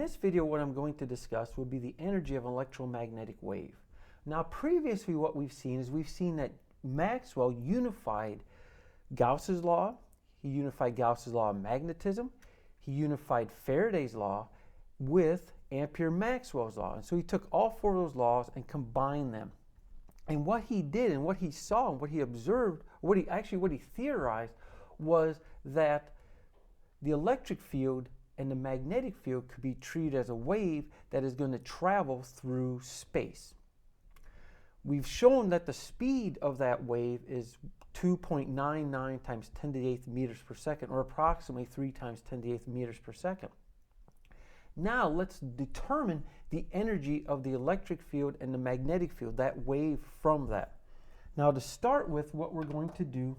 this video, what I'm going to discuss will be the energy of an electromagnetic wave. Now, previously what we've seen is that Maxwell unified Gauss's law, he unified Gauss's law of magnetism, he unified Faraday's law with Ampere-Maxwell's law. And so he took all four of those laws and combined them. And what he did and what he saw and what he observed, what he theorized was that the electric field and the magnetic field could be treated as a wave that is going to travel through space. We've shown that the speed of that wave is 2.99 times 10 to the 8th meters per second, or approximately 3 times 10 to the 8th meters per second. Now let's determine the energy of the electric field and the magnetic field, that wave from that. Now to start with, what we're going to do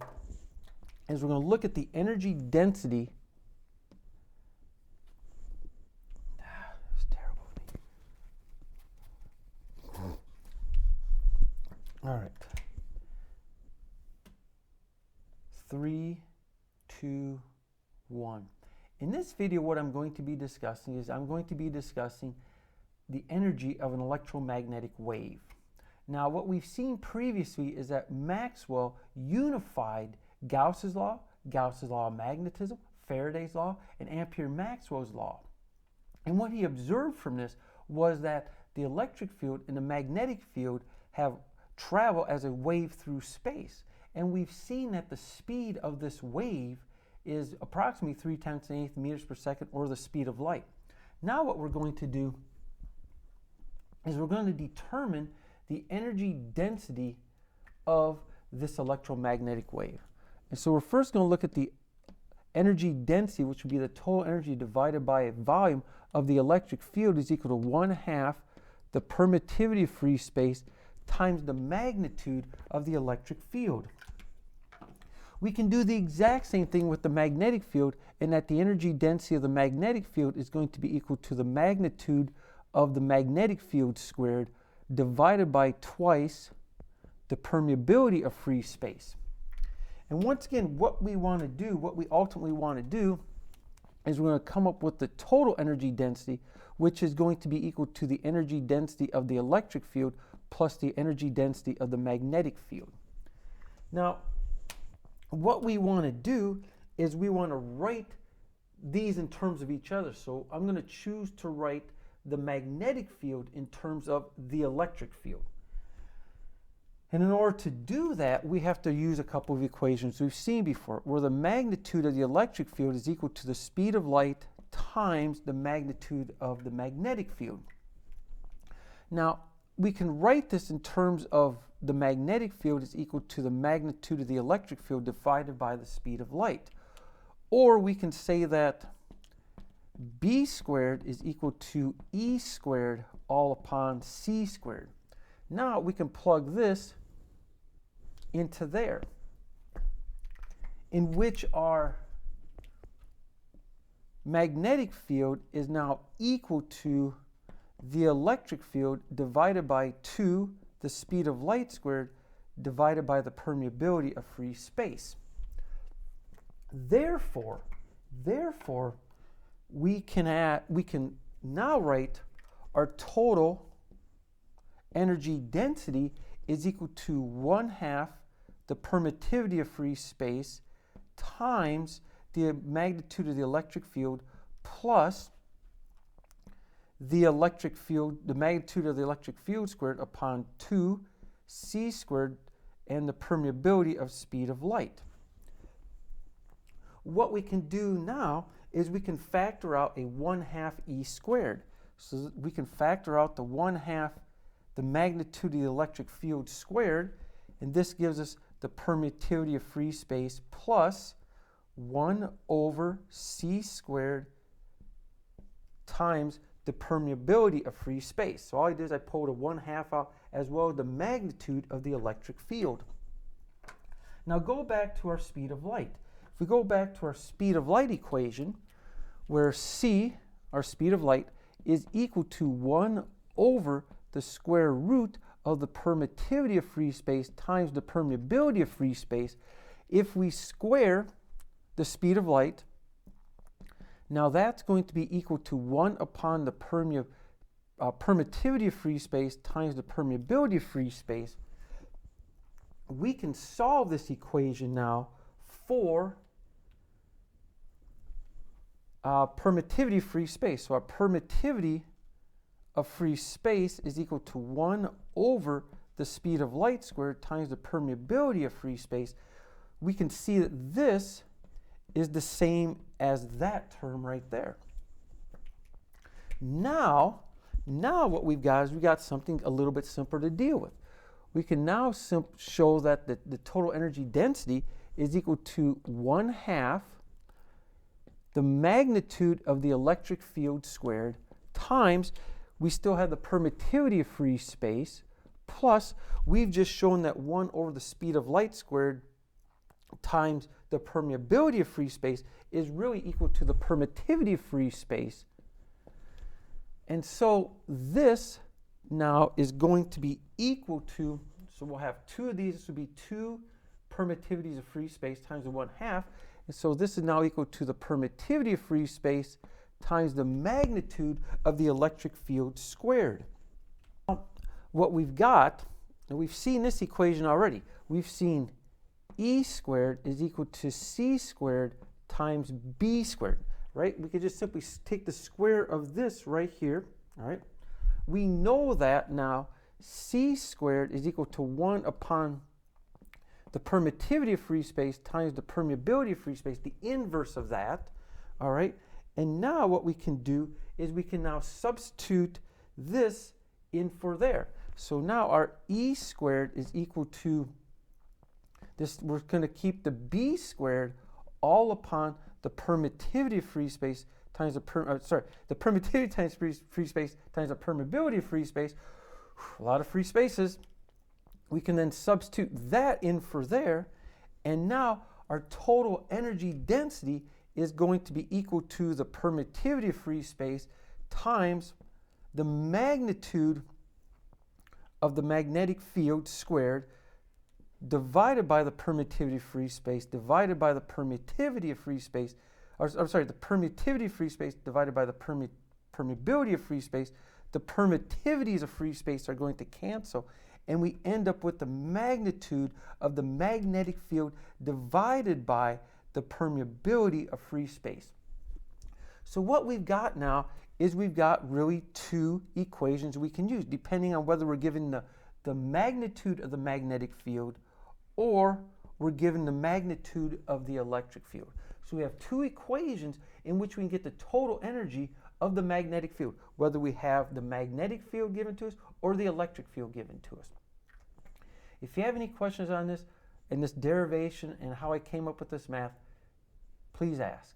is we're going to look at the energy density. That's terrible of me. All right. 3, 2, 1. In this video, what I'm going to be discussing is the energy of an electromagnetic wave. Now, what we've seen previously is that Maxwell unified Gauss's law of magnetism, Faraday's law, and Ampere-Maxwell's law. And what he observed from this was that the electric field and the magnetic field have travel as a wave through space. And we've seen that the speed of this wave is approximately 3 times 10 to the 8th meters per second, or the speed of light. Now what we're going to do is we're going to determine the energy density of this electromagnetic wave. And so we're first going to look at the energy density, which would be the total energy divided by a volume of the electric field, is equal to 1/2 the permittivity of free space times the magnitude of the electric field. We can do the exact same thing with the magnetic field, in that the energy density of the magnetic field is going to be equal to the magnitude of the magnetic field squared divided by twice the permeability of free space. And once again, what we ultimately want to do is we're going to come up with the total energy density, which is going to be equal to the energy density of the electric field plus the energy density of the magnetic field. Now, what we want to do is we want to write these in terms of each other. So I'm going to choose to write the magnetic field in terms of the electric field. And in order to do that, we have to use a couple of equations we've seen before, where the magnitude of the electric field is equal to the speed of light times the magnitude of the magnetic field. Now, we can write this in terms of the magnetic field is equal to the magnitude of the electric field divided by the speed of light. Or we can say that B squared is equal to E squared all upon C squared. Now we can plug this into there, in which our magnetic field is now equal to the electric field divided by 2 the speed of light squared divided by the permeability of free space. Therefore, we can now write our total energy density is equal to 1/2 the permittivity of free space times the magnitude of the electric field plus the magnitude of the electric field squared upon 2 C squared and the permeability of speed of light. What we can do now is we can factor out a 1/2 E squared. So we can factor out the 1/2 the magnitude of the electric field squared, and this gives us the permittivity of free space plus 1/C squared times the permeability of free space. So all I did is I pulled a 1/2 out, as well as the magnitude of the electric field. Now go back to our speed of light. If we go back to our speed of light equation, where C, our speed of light, is equal to 1/the square root of the permittivity of free space times the permeability of free space. If we square the speed of light, Now that's going to be equal to 1 upon the permittivity of free space times the permeability of free space. We can solve this equation now for permittivity of free space. So our permittivity of free space is equal to 1 over the speed of light squared times the permeability of free space. We can see that this is the same as that term right there. Now what we've got is we got something a little bit simpler to deal with. We can now show that the total energy density is equal to 1/2 the magnitude of the electric field squared times, we still have the permittivity of free space, plus we've just shown that 1 over the speed of light squared times the permeability of free space is really equal to the permittivity of free space. And so this now is going to be equal to, so we'll have 2 of these. This would be 2 permittivities of free space times the 1/2. And so this is now equal to the permittivity of free space times the magnitude of the electric field squared. Now, what we've got, and we've seen this equation already. We've seen E squared is equal to C squared times B squared, right? We could just simply take the square of this right here, all right? We know that now C squared is equal to 1 upon the permittivity of free space times the permeability of free space, the inverse of that, all right? And now what we can do is we can now substitute this in for there. So now our E squared is equal to this, we're going to keep the B squared all upon the permittivity of free space times the permittivity times free space times the permeability of free space. A lot of free spaces. We can then substitute that in for there, and now our total energy density is going to be equal to the permittivity of free space times the magnitude of the magnetic field squared divided by the permittivity of free space divided by the permittivity of free space, the permittivity of free space divided by the permeability of free space. The permittivities of free space are going to cancel, and we end up with the magnitude of the magnetic field divided by the permeability of free space. So what we've got now is we've got really 2 equations we can use, depending on whether we're given the magnitude of the magnetic field or we're given the magnitude of the electric field. So we have 2 equations in which we can get the total energy of the magnetic field, whether we have the magnetic field given to us or the electric field given to us. If you have any questions on this and this derivation and how I came up with this math, please ask.